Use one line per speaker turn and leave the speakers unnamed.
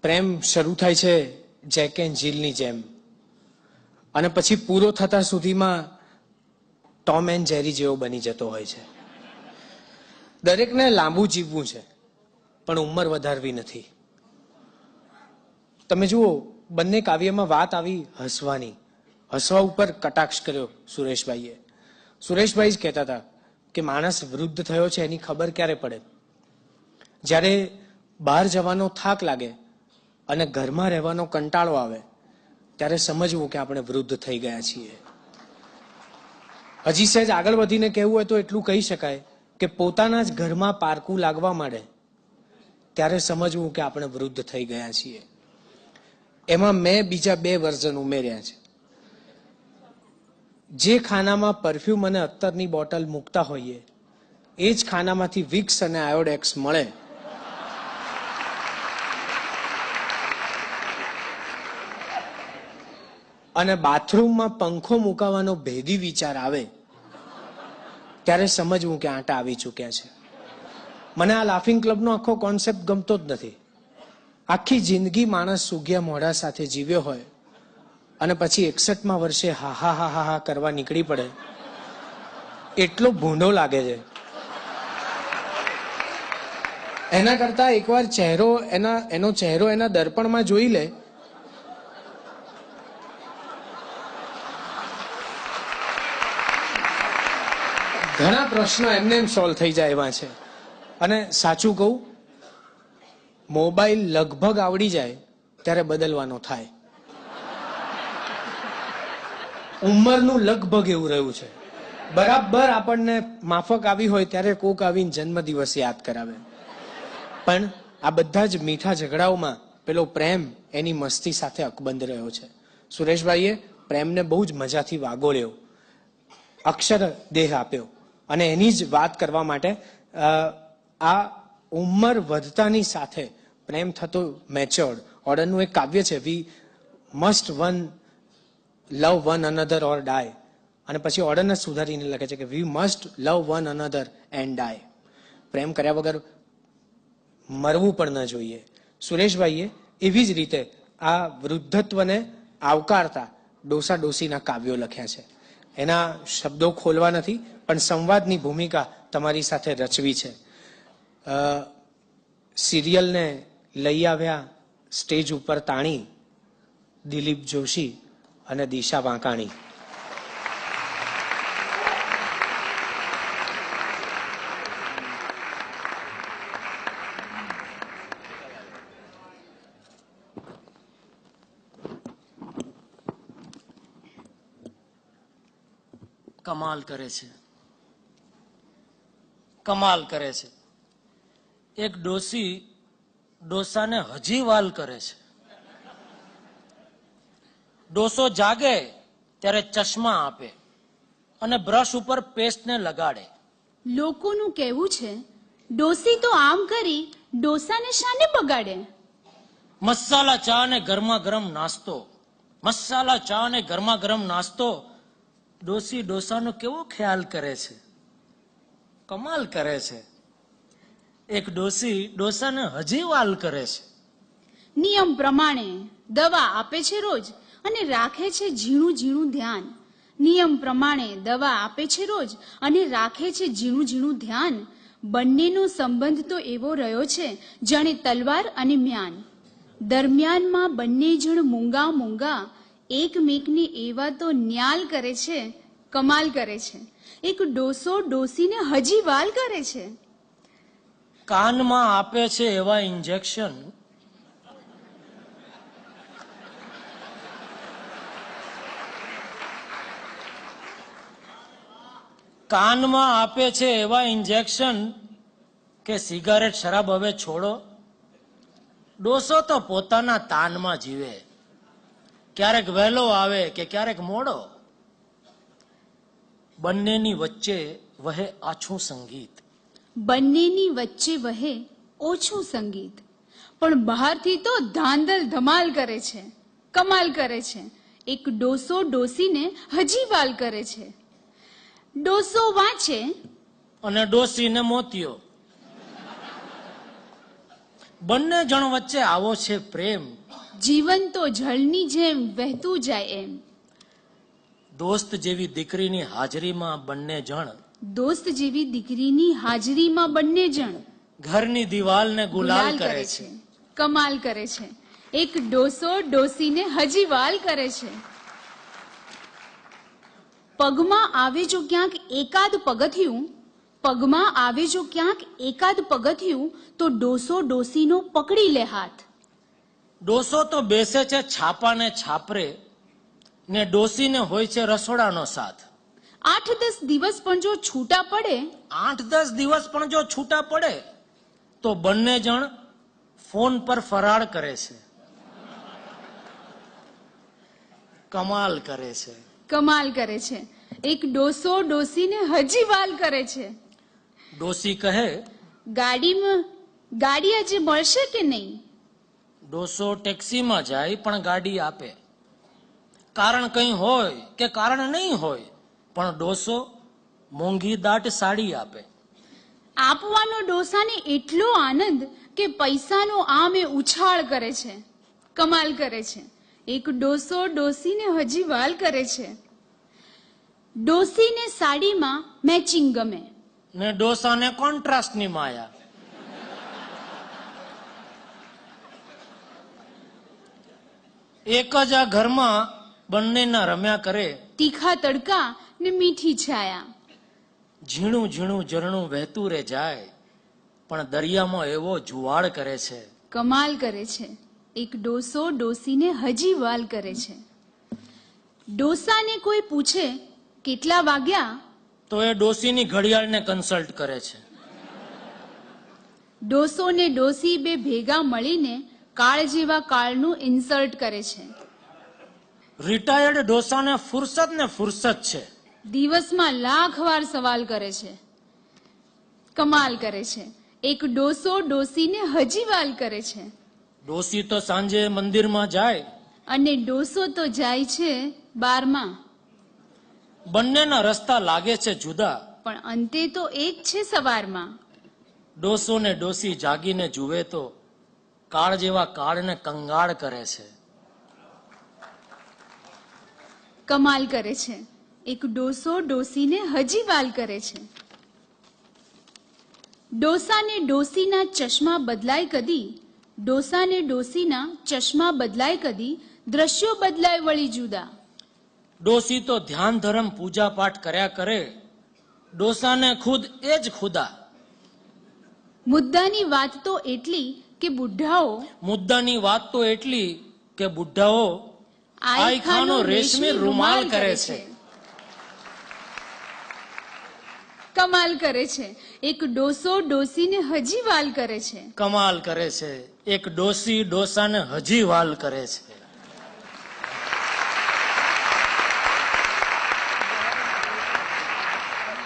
પ્રેમ શરૂ થાય છે જેક એન્ડ જીલની જેમ, અને પછી પૂરો થતા સુધીમાં ટોમ એન્ડ જેરી જેવો બની જતો હોય છે. દરેકને લાંબુ જીવવું છે, પણ ઉંમર વધારવી નથી. તમે જુઓ, બંને કાવ્યમાં વાત આવી હસવાની. હસવા ઉપર કટાક્ષ કર્યો સુરેશભાઈએ. સુરેશભાઈ જ કહેતા હતા કે માણસ વૃદ્ધ થયો છે એની ખબર ક્યારે પડે? જ્યારે બહાર જવાનો થાક લાગે અને ઘરમાં રહેવાનો કંટાળો આવે, ત્યારે સમજવું કે આપણે વૃદ્ધ થઈ ગયા છીએ. હજી સહેજ આગળ વધીને કહેવું હોય તો એટલું કહી શકાય કે પોતાના જ ઘરમાં પારકું લાગવા માંડે ત્યારે સમજવું કે આપણે વૃદ્ધ થઈ ગયા છીએ. એમાં મેં બીજા 2 વર્ઝન ઉમેર્યા છે. જે ખાનામાં પરફ્યુમ અને અત્તરની બોટલ મૂકતા હોઈએ એ જ ખાનામાંથી વિક્સ અને આયોડેક્સ મળે અને બાથરૂમમાં પંખો મુકાવાનો ભેદી વિચાર આવે ત્યારે સમજવું કે આંટા આવી ચૂક્યા છે. મને આ લાફિંગ ક્લબનો આખો કોન્સેપ્ટ ગમતો જ નથી. આખી જિંદગી માણસ સુગ્યા મોઢા સાથે જીવ્યો હોય અને પછી 61મા વર્ષે હા હા હા હા હા કરવા નીકળી પડે, એટલો ભૂંડો લાગે છે. એના કરતા એકવાર એનો ચહેરો એના દર્પણમાં જોઈ લે ઘણા પ્રશ્નો એમને એમ સોલ્વ થઈ જાય એવા છે. અને સાચું કહું, મોબાઈલ લગભગ આવડી જાય ત્યારે બદલવાનો થાય. ઉંમરનું લગભગ એવું રહ્યું છે. બરાબર આપણને માફક આવી હોય ત્યારે કોક આવીને જન્મદિવસ યાદ કરાવે. પણ આ બધા જ મીઠા ઝઘડાઓમાં પેલો પ્રેમ એની મસ્તી સાથે અકબંધ રહ્યો છે. સુરેશભાઈએ પ્રેમને બહુ જ મજાથી વાગોળ્યો, અક્ષર દેહ આપ્યો, અને એની જ વાત કરવા માટે આ ઉંમર વધતાની સાથે પ્રેમ થતો મેચ્યોર્ડ. ઓર્ડરનું એક કાવ્ય છે, we must love one another or die, અને પછી ઓર્ડરને સુધારીને લખે છે કે we must love one another and die. પ્રેમ કર્યા વગર મરવું પણ ન જોઈએ. સુરેશભાઈએ એવી જ રીતે આ વૃદ્ધત્વને આવકારતા ડોસા ડોસીના કાવ્યો લખ્યા છે. એના શબ્દો ખોલવા નથી, પણ સંવાદની ભૂમિકા તમારી સાથે રચવી છે. સિરિયલને લઈ આવ્યા સ્ટેજ ઉપર તાણી દિલીપ જોશી અને દિશા વાંકાણી.
કમાલ કરે છે, કમાલ કરે છે. એક ડોસી ડોસાને હજી વાલ કરે છે. ડોસો જાગે ત્યારે ચશ્મા આપે અને બ્રશ ઉપર પેસ્ટને લગાડે.
લોકોનું કહેવું છે ડોસી તો આમ કરી ડોસાને શાને બગાડે.
મસાલા ચા ને ગરમા ગરમ નાસ્તો, મસાલા ચા ને ગરમા ગરમ નાસ્તો. ડોસી ડોસાનો કેવો ખ્યાલ કરે છે, કમાલ કરે છે. એક ડોસી ડોસાને હજી વાલ કરે છે.
નિયમ પ્રમાણે દવા આપે છે રોજ અને રાખે છે ઝીણું ઝીણું ધ્યાન. નિયમ પ્રમાણે દવા આપે છે રોજ અને રાખે છે ઝીણું ઝીણું ધ્યાન. બંનેનો સંબંધ તો એવો રહ્યો છે જાણે તલવાર અને મ્યાન. દરમિયાનમાં બંને જણ મૂંગા મૂંગા એકમેકને એવા તો ન્યાલ કરે છે, કમાલ કરે છે. એક ડોસો ડોસીને હજી વાલ કરે છે.
કાનમાં આપે છે એવા ઇન્જેક્શન, કાનમાં આપે છે એવા ઇન્જેક્શન કે સિગારેટ શરાબ હવે છોડો. ડોસો તો પોતાના તાનમાં જીવે, ક્યારેક વહેલો આવે કે ક્યારેક મોડો. બંનેની વચ્ચે વહે આછું સંગીત,
બંનેની વચ્ચે વહે ઓછું સંગીત. પણ બહારથી તો ધાંધલ ધમાલ કરે છે, કમાલ કરે છે. એક ડોસો ડોસીને હજી વાલ કરે છે. ડોસો વાંચે
અને ડોસીને મોતિયો. બંને જણ વચ્ચે આવો છે પ્રેમ,
જીવન તો જળની જેમ વહેતું જાય એમ.
દોસ્ત જેવી દીકરીની હાજરીમાં બંને જણ
દોસ્ત જેવી દીકરીની હાજરીમાં બંને જણ
ઘરની દિવાલને ગુલાલ કરે છે.
કમાલ કરે છે. એક ડોસો ડોસીને હજી વાલ કરે છે. પગમાં આવે જો ક્યાંક એકાદ પગથિયું, પગમાં આવે જો ક્યાંક એકાદ પગથિયું, તો ડોસો ડોસીનો પકડી લે હાથ.
ડોસો તો બેસે છે છાપાને છાપરે ને ડોસીને હોય છે રસોડાનો સાથ.
8-10 દિવસ પણ જો છૂટા પડે,
8-10 દિવસ પણ જો છૂટા પડે તો બંને જણ ફોન પર ફરાળ કરે છે. કમાલ કરે છે.
કમાલ કરે છે. એક ડોસો ડોસીને હજી વાલ કરે છે.
ડોસી કહે,
ગાડી આજે મળશે કે નહીં?
ડોસો ટેક્સીમાં જાય પણ ગાડી આપે. કારણ કંઈ હોય કે કારણ નહીં હોય, પણ ડોસો મોંઘી દાટ સાડી આપે.
આપવાનો ડોસાને એટલો આનંદ કે પૈસાનો આમે ઉછાળ કરે છે. કમાલ કરે છે. એક ડોસો ડોસીને હજી વાલ કરે છે. ડોસીને સાડીમાં મેચિંગ ગમે
ને ડોસાને કોન્ટ્રાસ્ટની માયા. એક જ આ ઘરમાં બંનેના રમ્યા કરે
તીખા તડકા ને મીઠી છાયા.
ઝીણું ઝીણું ઝરણું વહેતું રે જાય પણ દરિયામાં એવો જુવાળ કરે છે.
કમાલ કરે છે. એક ડોસો ડોસીને હજી વાલ કરે છે. ડોસાને કોઈ પૂછે કેટલા વાગ્યા,
તો એ ડોસીની ઘડિયાળને કન્સલ્ટ કરે છે.
ડોસો ને ડોસી બે ભેગા મળીને કાળ જેવા કાળનું ઇન્સલ્ટ કરે છે.
રિટાયર્ડ ડોસાને ફુરસત ને ફુરસત છે.
દિવસમાં લાખ વાર સવાલ કરે છે. કમાલ કરે છે. એક ડોસો ડોસીને હજી વાલ કરે છે.
ડોસી તો સાંજે મંદિરમાં જાય
અને ડોસો તો જાય છે બારમાં.
બંનેના રસ્તા લાગે છે જુદા,
પણ અંતે તો એક છે સવારમાં.
ડોસો ને ડોસી જાગીને જુએ તો કાળ જેવા કાળને કંગાળ કરે છે.
કમાલ કરે છે. એક ડોસો ડોસીને હજી વાલ કરે છે. ડોસાને ડોસીના ચશ્મા બદલાય કદી, ડોસાને ડોસીના ચશ્મા બદલાય કદી, દ્રશ્યો બદલાય વળી જુદા.
ડોસી તો ધ્યાન ધર્મ પૂજા પાઠ કર્યા કરે, ડોસાને ખુદ એ જ ખુદા.
મુદ્દાની વાત તો એટલી કે બુઢ્ઢાઓ,
મુદ્દાની વાત તો એટલી કે બુઢ્ઢાઓ આઈખાનો રેશમી રૂમાલ કરે છે.
કમાલ કરે છે. એક ડોસો ડોસીને હજી વાલ કરે છે.
કમાલ કરે છે. એક ડોસી ડોસાને હજી વાલ કરે છે.